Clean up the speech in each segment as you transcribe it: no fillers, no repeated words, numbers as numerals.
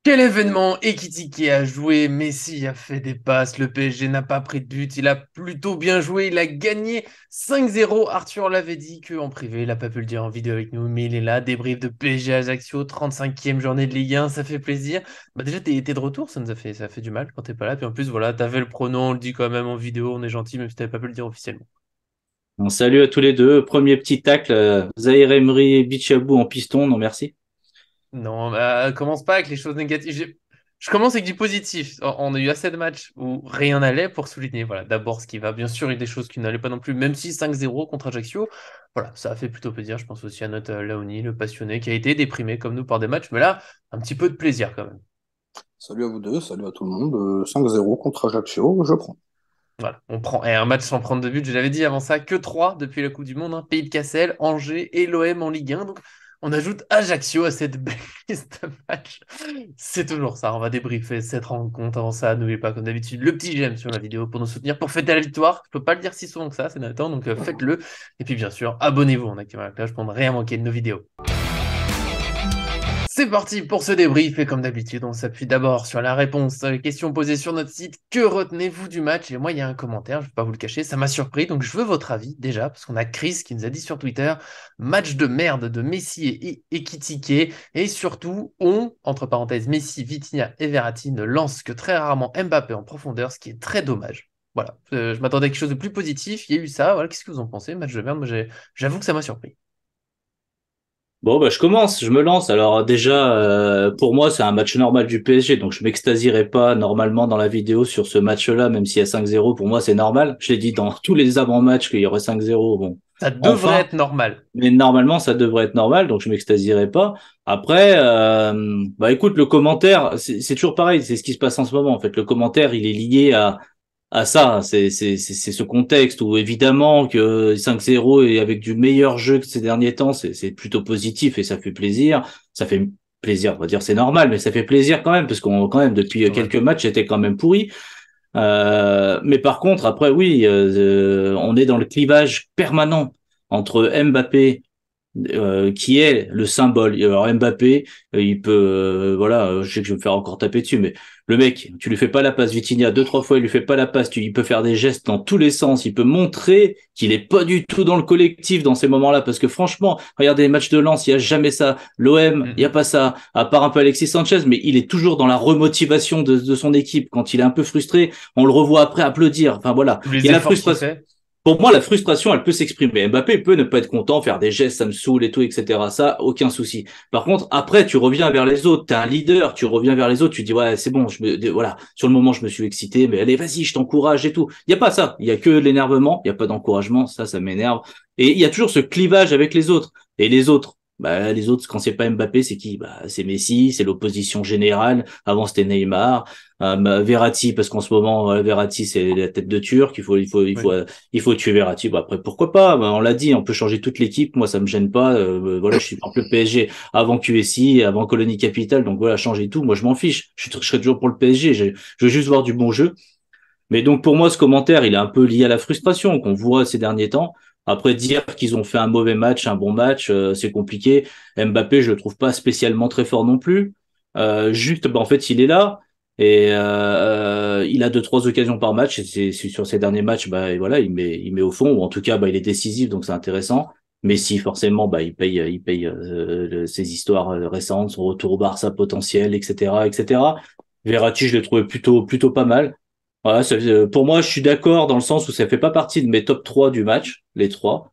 Quel événement! Ekitike a joué, Messi a fait des passes, le PSG n'a pas pris de but, il a plutôt bien joué, il a gagné 5-0. Arthur l'avait dit que en privé, il n'a pas pu le dire en vidéo avec nous, mais il est là, débrief de PSG Ajaccio, 35e journée de Ligue 1, ça fait plaisir. Bah déjà, t'es de retour, ça a fait du mal quand t'es pas là, puis en plus, voilà, t'avais le pronom, on le dit quand même en vidéo, on est gentil, même si t'avais pas pu le dire officiellement. Un salut à tous les deux. Premier petit tacle, Zahir Emery et Bichabou en piston, non merci. Non, bah, commence pas avec les choses négatives. Je commence avec du positif. On a eu assez de matchs où rien n'allait pour souligner. Voilà, d'abord ce qui va. Bien sûr, il y a des choses qui n'allaient pas non plus, même si 5-0 contre Ajaccio. Voilà, ça a fait plutôt plaisir. Je pense aussi à notre Laoni, le passionné, qui a été déprimé comme nous par des matchs. Mais là, un petit peu de plaisir quand même. Salut à vous deux, salut à tout le monde. 5-0 contre Ajaccio, je prends. Voilà, on prend. Et un match sans prendre de but, je l'avais dit avant ça, que 3 depuis la Coupe du Monde, hein. Pays de Cassel, Angers et l'OM en Ligue 1. Donc on ajoute Ajaccio à cette belle liste de matchs. C'est toujours ça, on va débriefer cette rencontre. Avant ça, n'oubliez pas, comme d'habitude, le petit j'aime sur la vidéo pour nous soutenir, pour fêter la victoire. Je peux pas le dire si souvent que ça, c'est Nathan, donc faites-le. Et puis bien sûr, abonnez-vous en activant la cloche pour ne rien manquer de nos vidéos. C'est parti pour ce débrief et comme d'habitude, on s'appuie d'abord sur la réponse à les questions posées sur notre site. Que retenez-vous du match? Et moi, il y a un commentaire, je ne vais pas vous le cacher, ça m'a surpris, donc je veux votre avis déjà, parce qu'on a Chris qui nous a dit sur Twitter, match de merde de Messi et Ekitike, et surtout, entre parenthèses, Messi, Vitinha et Verratti ne lancent que très rarement Mbappé en profondeur, ce qui est très dommage. Voilà, je m'attendais à quelque chose de plus positif, il y a eu ça, voilà, qu'est-ce que vous en pensez? Match de merde, moi j'avoue que ça m'a surpris. Bon, bah, je commence, je me lance. Alors déjà, pour moi, c'est un match normal du PSG, donc je m'extasierai pas normalement dans la vidéo sur ce match-là, même s'il y a 5-0. Pour moi, c'est normal. Je l'ai dit dans tous les avant-matchs qu'il y aurait 5-0. Bon, Ça devrait enfin, être normal. mais normalement, ça devrait être normal, donc je m'extasierai pas. Après, bah écoute, le commentaire, c'est toujours pareil, c'est ce qui se passe en ce moment. En fait, le commentaire, il est lié à ça. C'est ce contexte où évidemment que 5-0 et avec du meilleur jeu que ces derniers temps, c'est plutôt positif et ça fait plaisir. Ça fait plaisir, on va dire c'est normal, mais ça fait plaisir quand même parce qu'on quand même depuis Quand même. quelques matchs, c'était quand même pourri. Mais par contre, après oui, on est dans le clivage permanent entre Mbappé qui est le symbole. Alors Mbappé, il peut, voilà, je sais que je vais me faire encore taper dessus, mais le mec, tu lui fais pas la passe, Vitinha, deux, trois fois, il lui fait pas la passe, il peut faire des gestes dans tous les sens, il peut montrer qu'il est pas du tout dans le collectif dans ces moments-là, parce que franchement, regardez les matchs de Lens, il y a jamais ça. L'OM, il y a Mhm. pas ça, à part un peu Alexis Sanchez, mais il est toujours dans la remotivation de son équipe. Quand il est un peu frustré, on le revoit après applaudir. Enfin voilà, Tous il y les a la efforts qu'il frustration. fait. Pour moi, la frustration, elle peut s'exprimer. Mbappé peut ne pas être content, faire des gestes, ça me saoule et tout, etc. Ça, aucun souci. Par contre, après, tu reviens vers les autres. T'es un leader, tu reviens vers les autres, tu dis, ouais, c'est bon, voilà. Sur le moment, je me suis excité, mais allez, vas-y, je t'encourage et tout. Il y a pas ça. Il y a que l'énervement. Il y a pas d'encouragement. Ça m'énerve. Et il y a toujours ce clivage avec les autres. Et les autres, bah, les autres, quand c'est pas Mbappé, c'est qui? Bah, c'est Messi, c'est l'opposition générale. Avant, c'était Neymar. Verratti, parce qu'en ce moment, Verratti, c'est la tête de Turc. Oui. Il faut tuer Verratti. Bah, après, pourquoi pas? Bah, on l'a dit, on peut changer toute l'équipe. Moi, ça me gêne pas. Voilà, je suis par le PSG avant QSI, avant Colonie Capital. Donc voilà, changer tout. Moi, je m'en fiche. Je serai toujours pour le PSG. Je veux juste voir du bon jeu. Mais donc, pour moi, ce commentaire, il est un peu lié à la frustration qu'on voit ces derniers temps. Après, dire qu'ils ont fait un mauvais match, un bon match, c'est compliqué. Mbappé, je le trouve pas spécialement très fort non plus. Juste, bah, en fait, il est là. Et il a deux, trois occasions par match. Et c'est sur ces derniers matchs, bah, et voilà, il met au fond, ou en tout cas, bah, il est décisif, donc c'est intéressant. Mais si forcément, bah, il paye ses histoires récentes, son retour au Barça potentiel, etc., etc. Verratti, je l'ai trouvé plutôt pas mal. Voilà, pour moi, je suis d'accord dans le sens où ça fait pas partie de mes top 3 du match, les trois.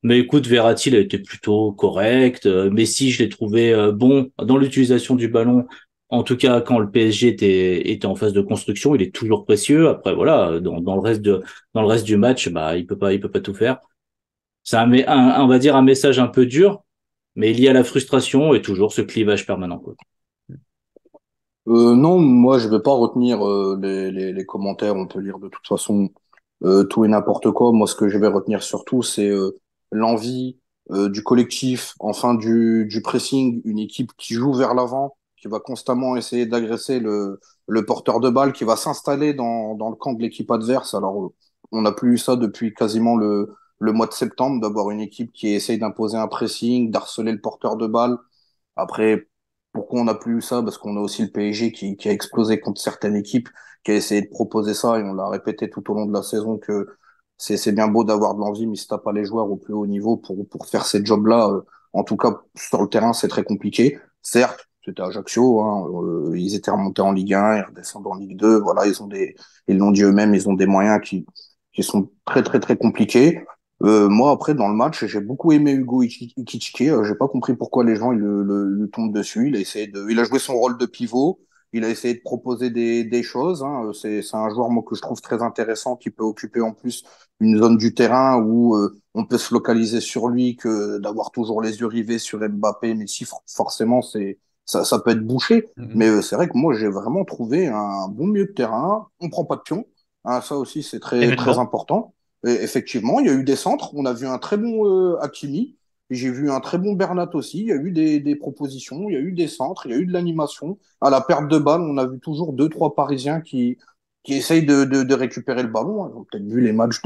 Mais écoute, Verratti, il a été plutôt correct. Messi, je l'ai trouvé bon dans l'utilisation du ballon. En tout cas, quand le PSG était en phase de construction, il est toujours précieux. Après, voilà, dans le reste du match, bah, il peut pas tout faire. C'est on va dire un message un peu dur, mais lié à la frustration et toujours ce clivage permanent, quoi. Non, moi je vais pas retenir les commentaires. On peut lire de toute façon tout et n'importe quoi. Moi, ce que je vais retenir surtout, c'est l'envie du collectif, enfin du pressing, une équipe qui joue vers l'avant, qui va constamment essayer d'agresser le porteur de balle, qui va s'installer dans le camp de l'équipe adverse. Alors, on n'a plus eu ça depuis quasiment le mois de septembre, d'avoir une équipe qui essaye d'imposer un pressing, d'harceler le porteur de balle. Après. Pourquoi on n'a plus eu ça? Parce qu'on a aussi le PSG qui a explosé contre certaines équipes, qui a essayé de proposer ça, et on l'a répété tout au long de la saison que c'est bien beau d'avoir de l'envie, mais si t'as pas les joueurs au plus haut niveau pour faire ces jobs-là, en tout cas sur le terrain, c'est très compliqué. Certes, c'était Ajaccio, hein, ils étaient remontés en Ligue 1, ils redescendent en Ligue 2, voilà, ils l'ont dit eux-mêmes, ils ont des moyens qui sont très très très compliqués. Moi, après, dans le match, j'ai beaucoup aimé Hugo Ekitike. J'ai pas compris pourquoi les gens lui tombent dessus. Il a joué son rôle de pivot. Il a essayé de proposer des choses, hein. C'est un joueur, moi, que je trouve très intéressant, qui peut occuper en plus une zone du terrain où on peut se localiser sur lui, que d'avoir toujours les yeux rivés sur Mbappé. Mais si forcément, ça peut être bouché. Mais Mhm. c'est vrai que moi, j'ai vraiment trouvé un bon milieu de terrain. On prend pas de pion. Hein, ça aussi, c'est très, très Événement. important. Et effectivement, il y a eu des centres. On a vu un très bon Hakimi. J'ai vu un très bon Bernat aussi. Il y a eu des propositions, il y a eu des centres, il y a eu de l'animation. À la perte de balle, on a vu toujours deux, trois Parisiens qui essayent de récupérer le ballon. Ils ont peut-être vu les matchs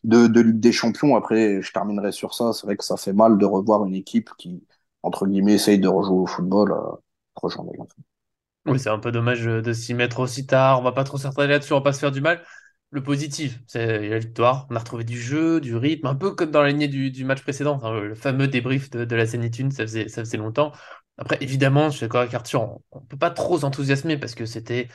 de Ligue des Champions. Après, je terminerai sur ça. C'est vrai que ça fait mal de revoir une équipe qui, entre guillemets, essaye de rejouer au football. Rejoindre les enfants. Oui, c'est un peu dommage de s'y mettre aussi tard. On va pas trop s'attarder là-dessus, on va pas se faire du mal. Le positif, c'est la victoire. On a retrouvé du jeu, du rythme, un peu comme dans la lignée du match précédent. Enfin, le fameux débrief de la Zénith 1, ça faisait longtemps. Après, évidemment, je suis d'accord avec Arthur, on peut pas trop s'enthousiasmer parce que c'était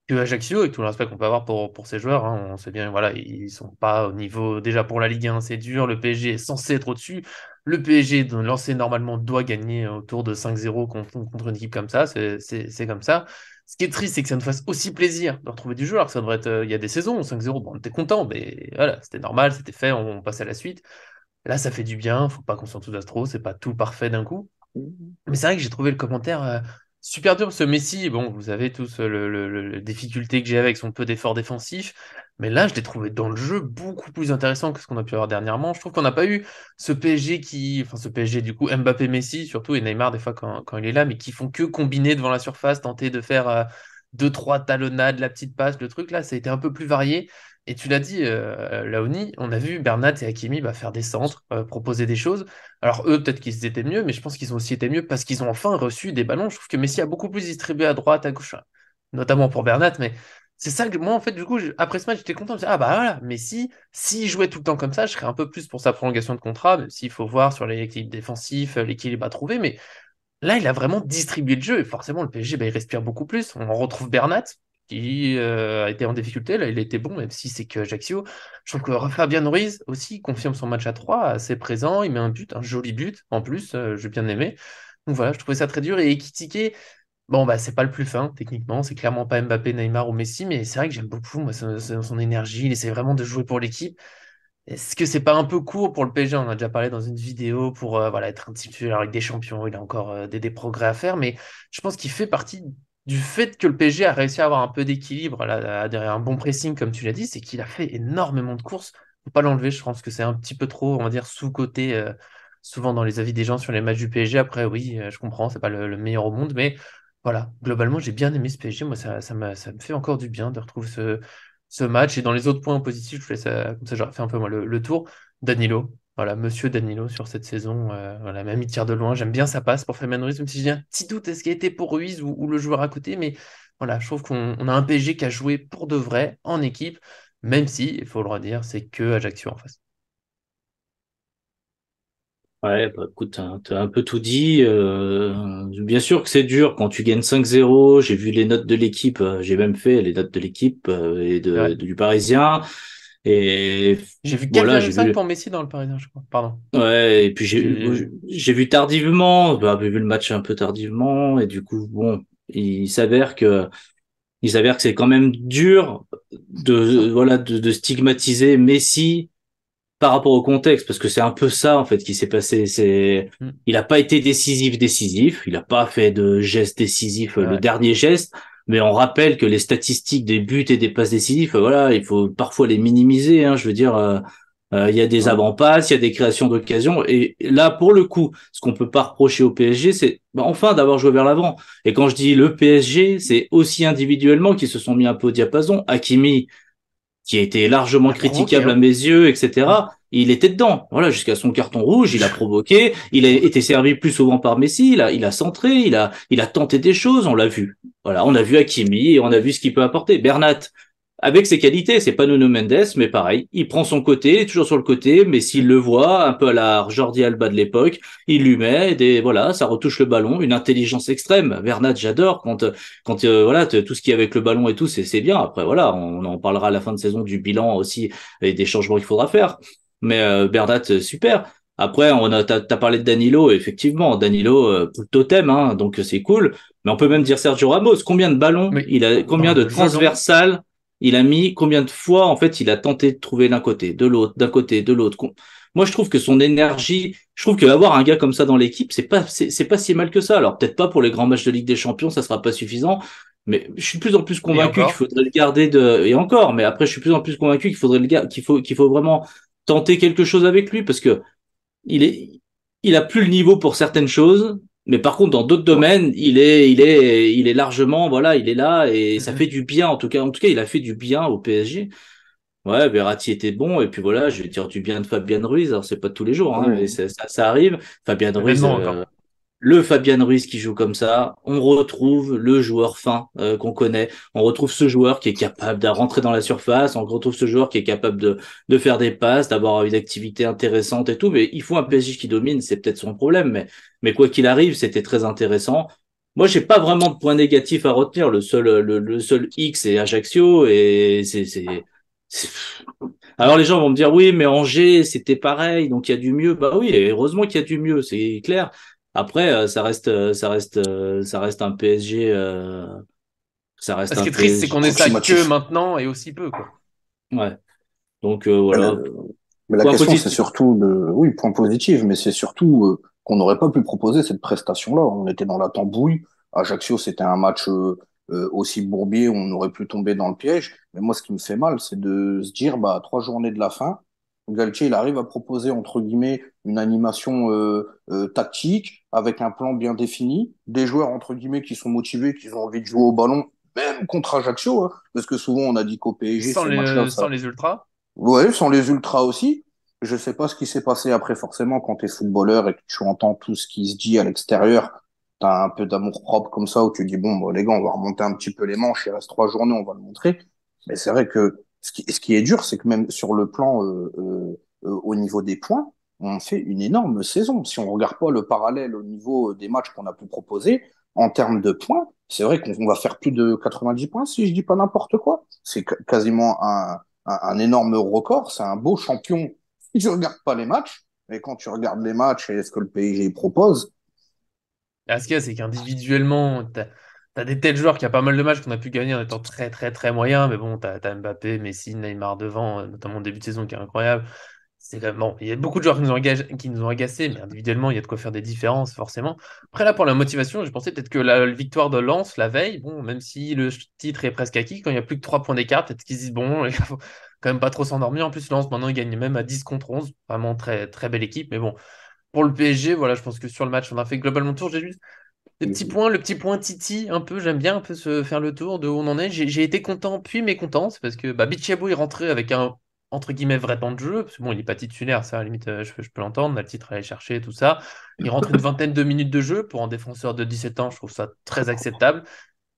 que Ajaccio, et tout le respect qu'on peut avoir pour ces joueurs, hein. On sait bien, voilà, ils sont pas au niveau, déjà pour la Ligue 1, c'est dur, le PSG est censé être au-dessus, le PSG, lancé normalement, doit gagner autour de 5-0 contre une équipe comme ça, c'est comme ça. Ce qui est triste, c'est que ça nous fasse aussi plaisir de retrouver du jeu, alors que ça devrait être, il y a des saisons, 5-0, bon, on était content, mais voilà, c'était normal, c'était fait, on passe à la suite. Là, ça fait du bien, faut pas qu'on s'enthousiasme trop, c'est pas tout parfait d'un coup. Mais c'est vrai que j'ai trouvé le commentaire super dur. Ce Messi, bon, vous avez tous le difficulté que j'ai avec son peu d'efforts défensifs. Mais là, je l'ai trouvé dans le jeu beaucoup plus intéressant que ce qu'on a pu avoir dernièrement. Je trouve qu'on n'a pas eu ce PSG enfin ce PSG du coup, Mbappé-Messi surtout, et Neymar des fois quand il est là, mais qui font que combiner devant la surface, tenter de faire deux, trois talonnades, la petite passe, le truc là, ça a été un peu plus varié. Et tu l'as dit, Laoni, on a vu Bernat et Hakimi faire des centres, proposer des choses. Alors eux, peut-être qu'ils étaient mieux, mais je pense qu'ils ont aussi été mieux parce qu'ils ont enfin reçu des ballons. Je trouve que Messi a beaucoup plus distribué à droite, à gauche, notamment pour Bernat, mais c'est ça que moi, en fait, du coup, après ce match, j'étais content de dire, ah bah voilà, Messi, s'il jouait tout le temps comme ça, je serais un peu plus pour sa prolongation de contrat, même s'il faut voir sur l'équilibre défensif, l'équilibre à trouver, mais là, il a vraiment distribué le jeu et forcément, le PSG, bah, il respire beaucoup plus. On retrouve Bernat qui a été en difficulté. Là, il était bon, même si c'est que Ajaccio. Je trouve que Fabien Ruiz aussi confirme son match à 3 assez présent. Il met un but, un joli but en plus. J'ai bien aimé. Donc voilà, je trouvais ça très dur. Et Ekitike, bon, bah, c'est pas le plus fin, techniquement. C'est clairement pas Mbappé, Neymar ou Messi, mais c'est vrai que j'aime beaucoup moi, son énergie. Il essaie vraiment de jouer pour l'équipe. Est-ce que c'est pas un peu court pour le PSG? On en a déjà parlé dans une vidéo pour voilà, être un petit peu avec des champions. Il a encore des progrès à faire, mais je pense qu'il fait partie du fait que le PSG a réussi à avoir un peu d'équilibre là, derrière un bon pressing, comme tu l'as dit, c'est qu'il a fait énormément de courses. Faut pas l'enlever. Je pense que c'est un petit peu trop, on va dire, sous-coté souvent dans les avis des gens sur les matchs du PSG. Après, oui, je comprends, c'est pas le meilleur au monde, mais voilà, globalement, j'ai bien aimé ce PSG. Moi, ça me fait encore du bien de retrouver ce match. Et dans les autres points positifs, je fais ça, comme ça j'aurais fait un peu moi, le tour. Danilo, voilà, monsieur Danilo sur cette saison, voilà, même il tire de loin. J'aime bien sa passe pour Fabien Ruiz, même si j'ai un petit doute, est-ce qu'il a été pour Ruiz ou le joueur à côté, mais voilà, je trouve qu'on a un PSG qui a joué pour de vrai, en équipe, même si, il faut le redire, c'est que Ajaccio en face. Ouais, bah, écoute, t'as un peu tout dit. Bien sûr que c'est dur quand tu gagnes 5-0. J'ai vu les notes de l'équipe, j'ai même fait les notes de l'équipe et C'est vrai. du Parisien. Et J'ai vu voilà, j'ai 4,5 vu. pour Messi dans le Parisien, je crois. Pardon. Ouais, et puis J'ai- j'ai vu tardivement, bah, j'ai vu le match un peu tardivement, et du coup, bon, il s'avère que c'est quand même dur de stigmatiser Messi par rapport au contexte, parce que c'est un peu ça en fait qui s'est passé. Hmm, Il a pas été décisif, il a pas fait de geste décisif, c'est le vrai. dernier geste. Mais on rappelle que les statistiques des buts et des passes décisives, voilà, il faut parfois les minimiser. Hein, je veux dire, il y a des Ouais. avant-passes, il y a des créations d'occasions, et là pour le coup, ce qu'on peut pas reprocher au PSG, c'est enfin d'avoir joué vers l'avant. Et quand je dis le PSG, c'est aussi individuellement qu'ils se sont mis un peu au diapason. Hakimi, qui a été largement Il a provoqué, critiquable à hein. mes yeux, etc. Il était dedans. Voilà, jusqu'à son carton rouge, il a provoqué, il a été servi plus souvent par Messi, il a centré, il a tenté des choses, on l'a vu. Voilà, on a vu Hakimi et on a vu ce qu'il peut apporter. Bernat, avec ses qualités, c'est pas Nuno Mendes, mais pareil, il prend son côté, il est toujours sur le côté, mais s'il le voit, un peu à la Jordi Alba de l'époque, il lui met voilà, ça retouche le ballon, une intelligence extrême. Bernat, j'adore quand voilà, tout ce qui est avec le ballon et tout, c'est bien. Après, voilà, on en parlera à la fin de saison du bilan aussi et des changements qu'il faudra faire. Mais Bernat, super. Après, t'as parlé de Danilo, effectivement, Danilo, pour le totem, hein, donc c'est cool. Mais on peut même dire Sergio Ramos. Combien de ballons Oui, on combien parle de de jeu long. transversales il a mis, combien de fois, en fait, il a tenté de trouver l'un côté, de l'autre, d'un côté, de l'autre. Moi, je trouve que son énergie, je trouve qu'avoir un gars comme ça dans l'équipe, c'est pas si mal que ça. Alors, peut-être pas pour les grands matchs de Ligue des Champions, ça sera pas suffisant. Mais je suis de plus en plus Et convaincu qu'il encore. faudrait le garder et encore, mais après, je suis de plus en plus convaincu qu'il faut vraiment tenter quelque chose avec lui parce que il est, il a plus le niveau pour certaines choses, mais par contre, dans d'autres Ouais. domaines, il est largement, voilà, il est là et ça fait du bien. En tout cas, il a fait du bien au PSG. Ouais, Verratti était bon et puis voilà, je vais dire du bien de Fabian Ruiz. Alors c'est pas tous les jours, hein, mais Oui. ça arrive. Fabian Ruiz, Événement encore. le Fabian Ruiz qui joue comme ça, on retrouve le joueur fin qu'on connaît. On retrouve ce joueur qui est capable de rentrer dans la surface. On retrouve ce joueur qui est capable de faire des passes, d'avoir une activité intéressante et tout. Mais il faut un PSG qui domine, c'est peut-être son problème. Mais quoi qu'il arrive, c'était très intéressant. Moi, j'ai pas vraiment de points négatifs à retenir. Le seul X est Ajaccio et c'est- alors les gens vont me dire oui, mais Angers, c'était pareil, donc il y a du mieux. Bah oui, et heureusement qu'il y a du mieux, c'est clair. Après, ça reste un PSG, ça reste Ce un qui est triste, c'est qu'on ait ça que Approximatif. maintenant et aussi peu, quoi. Ouais. Donc Mais, voilà. mais la Point question, c'est positif. surtout oui, point positif, mais c'est surtout qu'on n'aurait pas pu proposer cette prestation-là. On était dans la tambouille. Ajaccio, c'était un match aussi bourbier, on aurait pu tomber dans le piège. Mais moi, ce qui me fait mal, c'est de se dire, bah, 3 journées de la fin, Galtier, il arrive à proposer, entre guillemets, une animation tactique avec un plan bien défini, des joueurs, entre guillemets, qui sont motivés, qui ont envie de jouer au ballon, même contre Ajaccio, hein, parce que souvent, on a dit qu'au PSG, Sans ces matchs-là, sans ça, les ultras. ouais, sont les ultras aussi. Je sais pas ce qui s'est passé après, forcément, quand tu es footballeur et que tu entends tout ce qui se dit à l'extérieur. Tu as un peu d'amour-propre comme ça où tu dis, bon, bah, les gars, on va remonter un petit peu les manches, il reste 3 journées, on va le montrer. Mais c'est vrai que ce qui est dur, c'est que même sur le plan au niveau des points, on fait une énorme saison. Si on regarde pas le parallèle au niveau des matchs qu'on a pu proposer, en termes de points, c'est vrai qu'on va faire plus de 90 points, si je dis pas n'importe quoi. C'est quasiment un énorme record. C'est un beau champion si tu regardes pas les matchs. Mais quand tu regardes les matchs et ce que le PSG propose, Là, ce qu'il y a, c'est qu'individuellement, t'as des tels joueurs qui a pas mal de matchs qu'on a pu gagner en étant très, très, très moyens. Mais bon, t'as Mbappé, Messi, Neymar devant, notamment au début de saison qui est incroyable. C'est quand même- bon, il y a beaucoup de joueurs qui nous ont agacés, mais individuellement, il y a de quoi faire des différences, forcément. Après, là, pour la motivation, je pensais peut-être que la victoire de Lens, la veille, bon, même si le titre est presque acquis, quand il y a plus que 3 points d'écart, peut-être qu'ils se disent, bon, il faut quand même pas trop s'endormir. En plus, Lens, maintenant, il gagne même à 10 contre 11. Vraiment très, très belle équipe. Mais bon, pour le PSG, voilà, je pense que sur le match, on a fait globalement le tour. J'ai juste des petits points, le petit point Titi, un peu, j'aime bien un peu se faire le tour de où on en est. J'ai été content, puis mécontent, c'est parce que bah, Bichabou est rentré avec un entre guillemets vrai temps de jeu, parce que bon, il est pas titulaire, ça, à la limite, je peux l'entendre, on a le titre à aller chercher, tout ça. Il rentre une vingtaine de minutes de jeu pour un défenseur de 17 ans, je trouve ça très acceptable.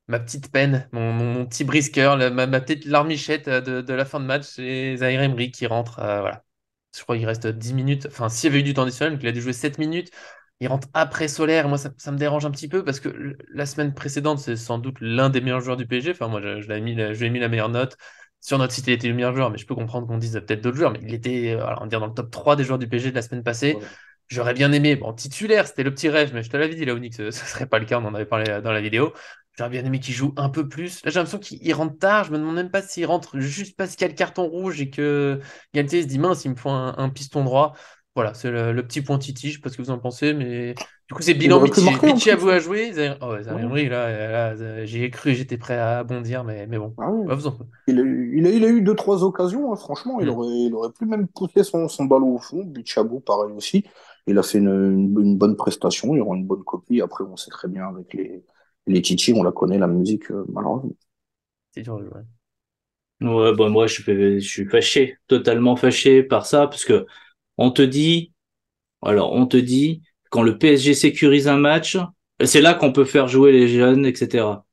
Ma petite peine, mon petit brisqueur, ma petite larmichette de la fin de match, c'est Zaïre Emery qui rentre. Voilà. Je crois qu'il reste 10 minutes. Enfin, s'il y avait eu du temps additionnel, qu'il a dû jouer 7 minutes, il rentre après Solaire. Moi, ça me dérange un petit peu parce que la semaine précédente, c'est sans doute l'un des meilleurs joueurs du PSG. Enfin, moi, je l'avais mis, je lui ai mis la meilleure note. Sur notre site, il était le meilleur joueur, mais je peux comprendre qu'on dise peut-être d'autres joueurs. Mais il était, alors, on va dire, dans le top 3 des joueurs du PSG de la semaine passée. J'aurais bien aimé, bon, titulaire, c'était le petit rêve, mais je te l'avais dit, Léonie, que ce serait pas le cas, on en avait parlé dans la vidéo. J'aurais bien aimé qu'il joue un peu plus. Là, j'ai l'impression qu'il rentre tard. Je me demande même pas s'il rentre juste parce qu'il y a le carton rouge et que Galtier se dit mince, il me faut un piston droit. Voilà, c'est le petit point titi. Je sais pas ce que vous en pensez, mais du coup, c'est il bilan aurait pu mitigé. marquer en Bichi à plus, vous à hein. jouer. Oh, ouais, Zaire Ouais. Emery, j'y ai cru, j'étais prêt à bondir, mais bon. Ah ouais. Ouais, vous en... Il a eu 2, 3 occasions, hein, franchement, Hmm. il aurait pu même pousser son ballon au fond. Bichabou, pareil aussi. Il a fait une bonne prestation, il aura une bonne copie. Après, on sait très bien avec les Titi, on la connaît, la musique, malheureusement. C'est dur de jouer. Ouais, bah moi je suis fâché, totalement fâché par ça, parce que on te dit, on te dit quand le PSG sécurise un match, c'est là qu'on peut faire jouer les jeunes, etc.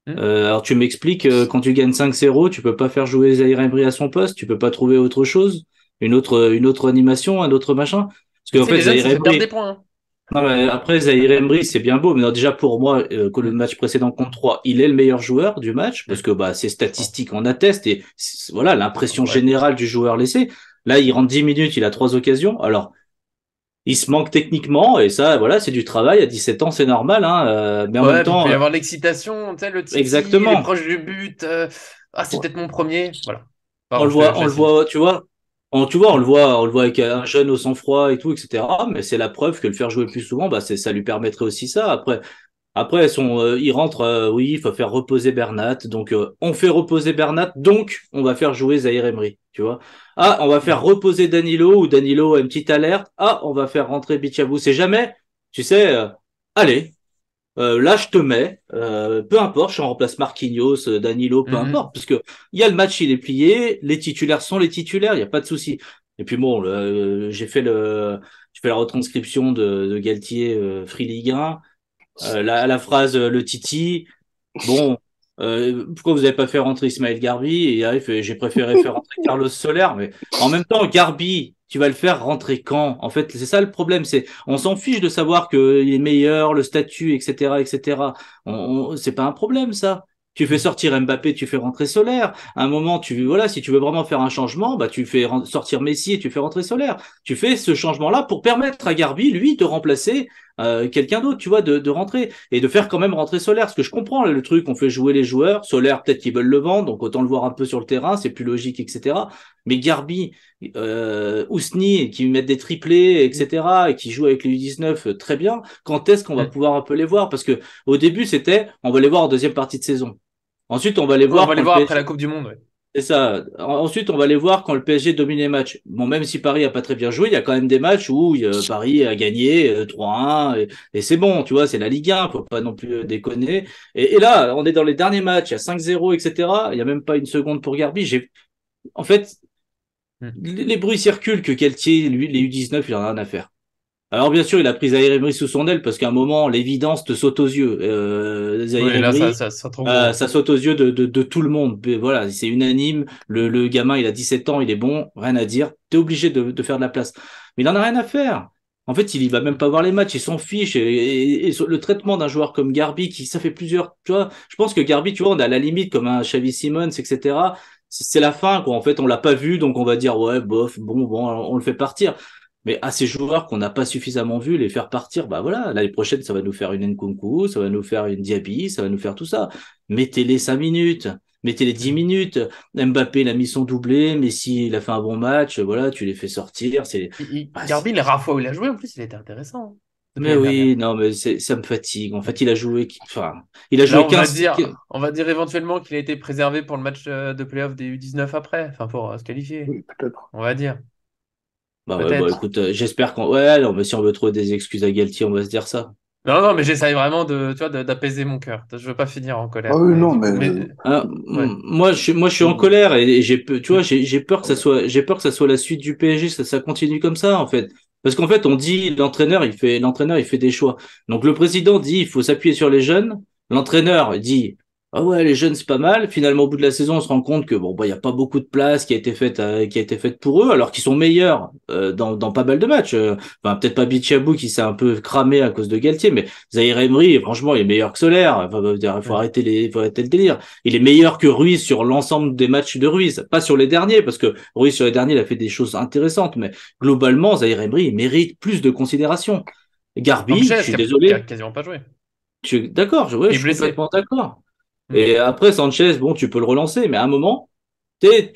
Hmm. Alors tu m'expliques, quand tu gagnes 5-0, tu peux pas faire jouer Zaïre Emery à son poste, tu peux pas trouver autre chose, une autre animation, un autre machin. Parce Mais tu qu'en sais, fait, les jeunes, Zaïre ça fait perdre des Emery, points, hein. non, mais après, Zaïre Emery, c'est bien beau, mais non, déjà pour moi, que le Hmm. match précédent contre 3, il est le meilleur joueur du match, Hmm. parce que bah, ses Je pense. statistiques en attestent, et voilà, l'impression Ouais. générale du joueur laissé. Là, il rentre 10 minutes, il a 3 occasions. Alors, il se manque techniquement, et ça, voilà, c'est du travail. À 17 ans, c'est normal, hein, mais en même Ouais, puis il peut temps, y avoir l'excitation, tu sais, le Titi, il est exactement. proche du but. Ah, c'est peut-être mon premier. Voilà. Pardon, je On te le laisse finir. voit, tu vois, on le voit avec un jeune au sang-froid et tout, etc. Mais c'est la preuve que le faire jouer plus souvent, bah, ça lui permettrait aussi ça. Après, il rentre, oui, il faut faire reposer Bernat. Donc, on fait reposer Bernat, donc on va faire jouer Zaïre Emery, tu vois. Ah, on va faire Mhm. reposer Danilo, ou Danilo a une petite alerte. Ah, on va faire rentrer Bichabou. C'est jamais, tu sais, allez, là je te mets, peu importe, je remplace Marquinhos, Danilo, peu Mhm. importe, parce que il y a le match, il est plié, les titulaires sont les titulaires, il n'y a pas de souci. Et puis bon, j'ai fait la retranscription de Galtier, Free Ligue 1. La phrase le Titi, bon, pourquoi vous n'avez pas fait rentrer Ismaël Garbi? Et il fait, j'ai préféré faire rentrer Carlos Soler, mais en même temps, Garbi, tu vas le faire rentrer quand? En fait, c'est ça le problème, c'est on s'en fiche de savoir qu'il est meilleur, le statut, etc., etc. C'est pas un problème ça. Tu fais sortir Mbappé, tu fais rentrer Soler. À un moment, voilà, si tu veux vraiment faire un changement, bah tu fais sortir Messi et tu fais rentrer Soler. Tu fais ce changement-là pour permettre à Garbi, lui, de remplacer quelqu'un d'autre, tu vois, de rentrer et de faire quand même rentrer Solaire. Parce que je comprends le truc, on fait jouer les joueurs. Solaire, peut-être qu'ils veulent le vendre, donc autant le voir un peu sur le terrain, c'est plus logique, etc. Mais Garbi, Ousni, qui mettent des triplés, etc., et qui jouent avec les U19 très bien, quand est-ce qu'on va Mhm. pouvoir un peu les voir? Parce que au début, c'était, on va les voir en deuxième partie de saison. Ensuite, on va les On voir va les quand le voir après PSG la Coupe du Monde, ouais. c'est ça. Ensuite, on va les voir quand le PSG domine les matchs. Bon, même si Paris a pas très bien joué, il y a quand même des matchs où Paris a gagné 3-1 et c'est bon, tu vois, c'est la Ligue 1, faut pas non plus déconner. Et là, on est dans les derniers matchs, il y a 5-0, etc. Il y a même pas une seconde pour Garbi. En fait, Mhm. les bruits circulent que Galtier, lui, les U19, il en a rien à faire. Alors bien sûr, il a pris Zaïre Emery sous son aile parce qu'à un moment, l'évidence te saute aux yeux. Zaïre Oui, là, Emery, ça trop gros, hein. ça saute aux yeux de tout le monde. Mais voilà, c'est unanime. Le gamin, il a 17 ans, il est bon, rien à dire. T'es obligé de faire de la place. Mais il en a rien à faire. En fait, il y va même pas voir les matchs, il s'en fiche. Et sur le traitement d'un joueur comme Garbi, qui ça fait plusieurs, tu vois, je pense que Garbi, tu vois, on est à la limite comme un Xavi Simons, etc. C'est la fin, quoi. En fait, on l'a pas vu, donc on va dire ouais, bof, bon, on le fait partir. Mais à ces joueurs qu'on n'a pas suffisamment vus, les faire partir, bah voilà, l'année prochaine, ça va nous faire une Nkunku, ça va nous faire une Diaby, ça va nous faire tout ça. Mettez-les 5 minutes, mettez-les 10 Mhm. minutes. Mbappé, il a mis son doublé, Messi, il a fait un bon match, voilà, tu les fais sortir. Bah, Garbi, les rares fois où il a joué, en plus, il était intéressant, hein, depuis mais l'année dernière. oui, non, mais ça me fatigue. En fait, il a Là, joué 15, on va dire éventuellement qu'il a été préservé pour le match de playoff des U19 après, enfin pour se qualifier. Oui, peut-être. On va dire. bah ouais, bah Peut-être. écoute, j'espère ouais, non, mais si on veut trouver des excuses à Galtier, on va se dire ça. Non, non, mais j'essaye vraiment tu vois, d'apaiser mon cœur. Je veux pas finir en Ah colère. oui, Mais non, du mais coup, Ah, ouais. moi, je suis en euh, colère et tu vois, Mm. j'ai peur que j'ai peur que ça soit la suite du PSG, ça continue comme ça, en fait. Parce qu'en fait, on dit, l'entraîneur, il fait des choix. Donc, le président dit, il faut s'appuyer sur les jeunes. L'entraîneur dit, ah ouais, les jeunes, c'est pas mal. Finalement, au bout de la saison, on se rend compte que, bon, bah, il y a pas beaucoup de place qui a été faite pour eux, alors qu'ils sont meilleurs, dans pas mal de matchs. Enfin, peut-être pas Bichabou qui s'est un peu cramé à cause de Galtier, mais Zaïre Emery, franchement, il est meilleur que Solaire. Enfin, Ouais. faut arrêter le délire. Il est meilleur que Ruiz sur l'ensemble des matchs de Ruiz. Pas sur les derniers, parce que Ruiz sur les derniers, il a fait des choses intéressantes, mais globalement, Zaïre Emery, il mérite plus de considération. Garbi, je Sanchez, suis qui a désolé. quasiment pas joué. Je suis d'accord, ouais, Il je est suis blessé. complètement d'accord. Mm. Et après, Sanchez, bon, tu peux le relancer, mais à un moment,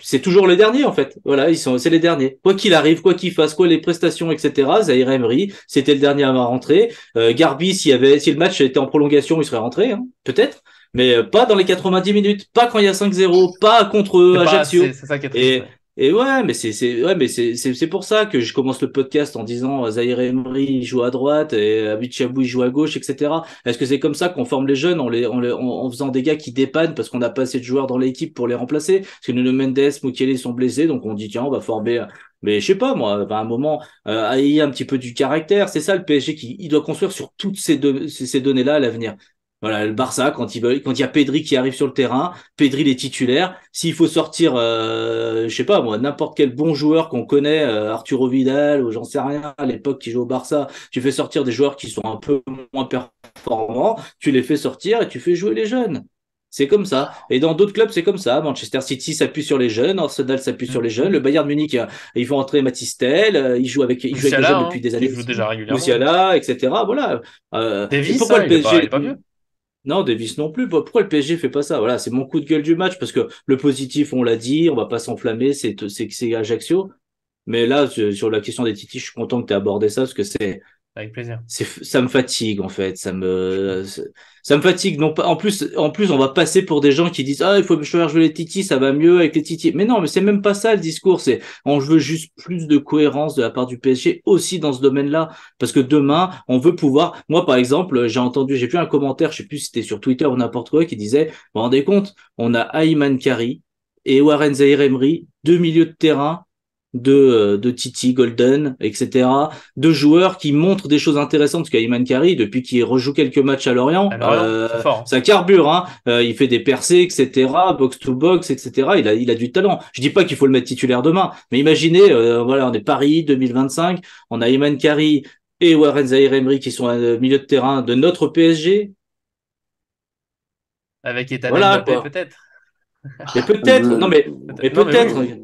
c'est toujours les derniers, en fait. Voilà, c'est les derniers. Quoi qu'il arrive, quoi qu'il fasse, quoi les prestations, etc. Zaïre Emery, c'était le dernier à rentrer. Garbi, si le match était en prolongation, il serait rentré, hein, peut-être. Mais pas dans les 90 minutes, pas quand il y a 5-0, pas contre C'est pas, Ajaccio. c'est ça qui est triste, Et, ouais. Et ouais, mais c'est pour ça que je commence le podcast en disant Zahir Emery il joue à droite et Habib Chabou il joue à gauche, etc. Est-ce que c'est comme ça qu'on forme les jeunes en faisant des gars qui dépannent parce qu'on n'a pas assez de joueurs dans l'équipe pour les remplacer? Parce que Nuno Mendes, Mukiele sont blessés, donc on dit tiens on va former. Mais je sais pas moi, à un moment, ayez un petit peu du caractère. C'est ça le PSG qui il doit construire sur toutes ces données-là à l'avenir. Voilà, le Barça, quand il y a Pedri qui arrive sur le terrain, Pedri les titulaires. S'il faut sortir, je sais pas moi, n'importe quel bon joueur qu'on connaît, Arturo Vidal ou j'en sais rien, à l'époque qui joue au Barça, tu fais sortir des joueurs qui sont un peu moins performants, tu les fais sortir et tu fais jouer les jeunes. C'est comme ça. Et dans d'autres clubs, c'est comme ça. Manchester City s'appuie sur les jeunes, Arsenal s'appuie sur les jeunes, le Bayern Munich, ils font entrer Mathys Tel, il joue avec des Musiala, jeunes depuis hein, des qui années joue aussi. déjà régulièrement. Musiala, etc. Voilà. Et Davis, pourquoi hein, le il est PSG? pas vieux. Non, Davis non plus. Pourquoi le PSG fait pas ça? Voilà, c'est mon coup de gueule du match parce que le positif, on l'a dit, on va pas s'enflammer, c'est Ajaccio. Mais là, sur la question des titis, je suis content que tu aies abordé ça parce que Avec plaisir. ça me fatigue en fait, ça me fatigue. Non pas, en plus, on va passer pour des gens qui disent ah il faut faire jouer les titis, ça va mieux avec les titis. Mais non, mais c'est même pas ça le discours. C'est on veut juste plus de cohérence de la part du PSG aussi dans ce domaine-là, parce que demain on veut pouvoir. Moi par exemple, j'ai vu un commentaire, je sais plus si c'était sur Twitter ou n'importe quoi, qui disait vous vous rendez compte, on a Ayman Kari et Warren Zaïre-Emery, deux milieux de terrain de Titi, Golden, etc. De joueurs qui montrent des choses intéressantes. Parce qu'Ayman Kari, depuis qu'il rejoue quelques matchs à Lorient, Alors, non, c'est fort. Hein. ça carbure. Hein. Il fait des percées, etc. Box to box, etc. Il a du talent. Je dis pas qu'il faut le mettre titulaire demain, mais imaginez, voilà, on est Paris 2025, on a Ayman Kari et Warren Zaïre-Emery qui sont à milieu de terrain de notre PSG. Avec Ethan Voilà Mbappé, quoi. peut-être. Et peut-être, non mais Non, mais oui, peut-être. oui.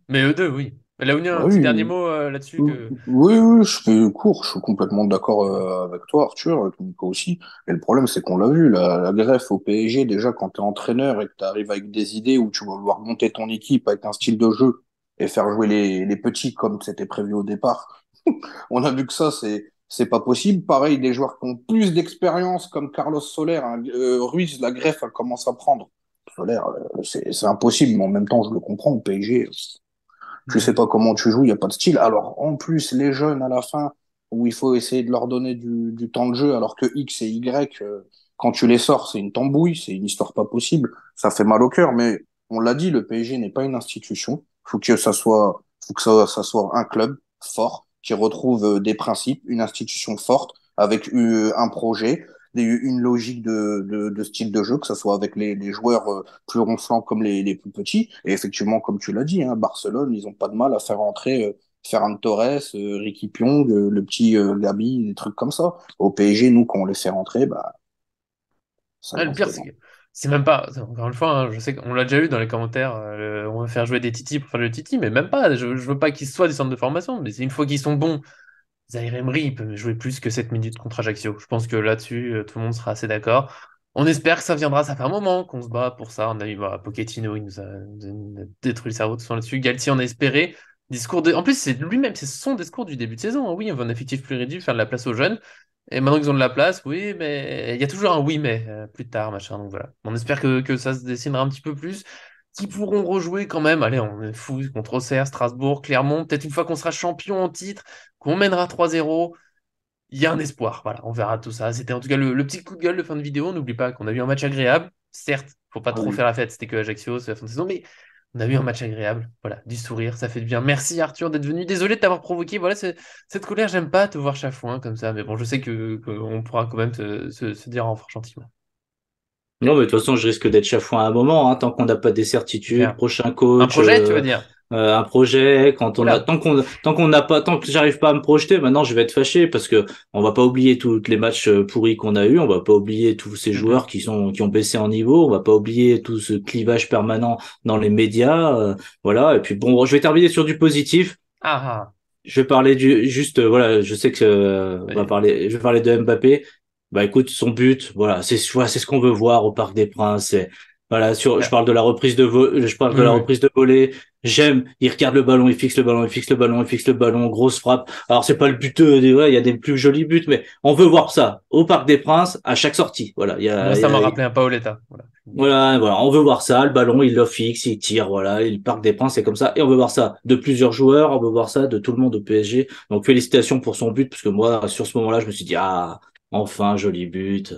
Mais eux deux, oui. Léonia, Bah un petit dernier oui, mot là-dessus oui, que. oui, je fais court, je suis complètement d'accord avec toi, Arthur, avec Nico aussi. Et le problème, c'est qu'on l'a vu, la greffe au PSG, déjà, quand tu es entraîneur et que tu arrives avec des idées où tu vas vouloir monter ton équipe avec un style de jeu et faire jouer les petits comme c'était prévu au départ, on a vu que ça, c'est pas possible. Pareil, des joueurs qui ont plus d'expérience comme Carlos Soler, hein, Ruiz, la greffe, elle commence à prendre. Soler, c'est impossible, mais en même temps, je le comprends, au PSG. Je sais pas comment tu joues, il n'y a pas de style. Alors, en plus, les jeunes à la fin, où il faut essayer de leur donner du temps de jeu, alors que X et Y, quand tu les sors, c'est une tambouille, c'est une histoire pas possible. Ça fait mal au cœur, mais on l'a dit, le PSG n'est pas une institution. Faut que ça soit un club fort qui retrouve des principes, une institution forte avec un projet, une logique de style de jeu, que ce soit avec les joueurs plus ronflants comme les plus petits. Et effectivement, comme tu l'as dit, hein, Barcelone, ils ont pas de mal à faire entrer Ferran Torres, Ricky Piong, le petit Gabi, des trucs comme ça. Au PSG, nous, quand on les fait rentrer, bah, ça Ah, le gonfle pire, les c'est gens. que c'est même pas. Encore une fois, hein, je sais qu'on l'a déjà eu dans les commentaires. On va faire jouer des titis pour faire le titi, mais même pas. Je veux pas qu'ils soient des centres de formation, mais c'est une fois qu'ils sont bons. Zaïre Emery, il peut jouer plus que 7 minutes contre Ajaccio. Je pense que là-dessus, tout le monde sera assez d'accord. On espère que ça viendra. Ça fait un moment qu'on se bat pour ça. On a eu Pochettino, il nous a détruit le cerveau tout le temps là-dessus. Galtier, on a espéré. En plus, c'est lui-même, c'est son discours du début de saison. Hein. Oui, on veut un effectif plus réduit, faire de la place aux jeunes. Et maintenant qu'ils ont de la place, oui, mais il y a toujours un oui, mais plus tard, machin. Donc voilà. On espère que ça se dessinera un petit peu plus. Qui pourront rejouer quand même. Allez, on est fou contre Auxerre, Strasbourg, Clermont. Peut-être une fois qu'on sera champion en titre, qu'on mènera 3-0, il y a un espoir. Voilà, on verra tout ça. C'était en tout cas le petit coup de gueule de fin de vidéo. N'oublie pas qu'on a eu un match agréable. Certes, faut pas Ah trop oui. faire la fête, c'était que Ajaccio, c'est la fin de saison, mais on a eu un match agréable. Voilà, du sourire, ça fait du bien. Merci Arthur d'être venu. Désolé de t'avoir provoqué. Voilà, cette colère, j'aime pas te voir chafouin comme ça, mais bon, je sais qu'on pourra quand même se dire au revoir gentiment. Non, mais de toute façon, je risque d'être chafouin à un moment, hein, tant qu'on n'a pas des C'est certitudes, clair. prochain Un coach, projet, tu veux dire? un projet, Oula. tant qu'on n'a pas, tant que j'arrive pas à me projeter, maintenant je vais être fâché parce que on va pas oublier tous les matchs pourris qu'on a eu, on va pas oublier tous ces joueurs qui ont baissé en niveau, on va pas oublier tout ce clivage permanent dans les médias, voilà. Et puis bon, je vais terminer sur du positif. Ah ah. Je vais parler juste, voilà, je sais que je vais parler de Mbappé. Bah écoute, son but, voilà, c'est ce qu'on veut voir au Parc des Princes. Voilà, je Ah, parle de la reprise je parle de oui, la oui. reprise de volée. J'aime, il regarde le ballon, il fixe le ballon, il fixe le ballon, il fixe le ballon, grosse frappe. Alors c'est pas le but, ouais, il y a des plus jolis buts, mais on veut voir ça au Parc des Princes à chaque sortie. Voilà, Moi, ça m'a rappelé un Paoletta. Voilà. voilà, on veut voir ça. Le ballon, il le fixe, il tire, voilà. Et le Parc des Princes, c'est comme ça. Et on veut voir ça de plusieurs joueurs, on veut voir ça de tout le monde au PSG. Donc félicitations pour son but, parce que moi, sur ce moment-là, je me suis dit, ah, enfin, joli but.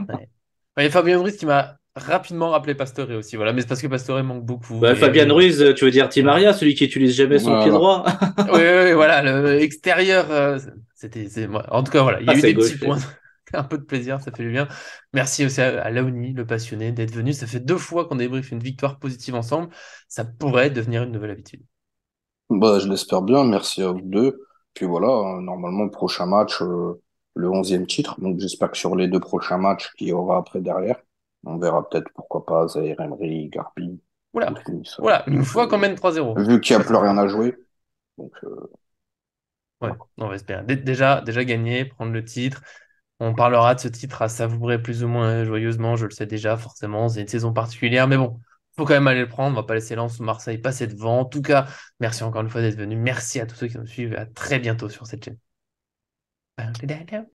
Ouais. Ouais, Fabien Ruiz qui m'a rapidement rappelé Pastore aussi. Voilà. Mais c'est parce que Pastore manque beaucoup. Bah, Mais Fabian bon. Ruiz, tu veux dire Di Ouais. Maria, celui qui utilise jamais son pied Voilà. droit? Oui, oui, oui, voilà, le extérieur, en tout cas, voilà, il y Ah, a eu c'est des petits gaucher. points, un peu de plaisir, ça fait du bien. Merci aussi à Laoni, le passionné, d'être venu. Ça fait 2 fois qu'on débriefe une victoire positive ensemble. Ça pourrait devenir une nouvelle habitude. Bah, je l'espère bien. Merci à vous deux. Puis voilà, normalement, prochain match, le 11e titre. Donc, j'espère que sur les 2 prochains matchs qu'il y aura après derrière, on verra peut-être, pourquoi pas, Zaïre Emery, Garbi Oula, contre Nice. voilà, une fois qu'on mène 3-0. Vu qu'il n'y Ça, a plus ça rien serait. à jouer. Donc, Ouais, voilà. on va espérer. Déjà gagner, prendre le titre. On parlera de ce titre à savourer plus ou moins joyeusement, je le sais déjà, forcément, c'est une saison particulière, mais bon, faut quand même aller le prendre, on va pas laisser Lens ou Marseille passer devant. En tout cas, merci encore une fois d'être venu, merci à tous ceux qui nous suivent, et à très bientôt sur cette chaîne.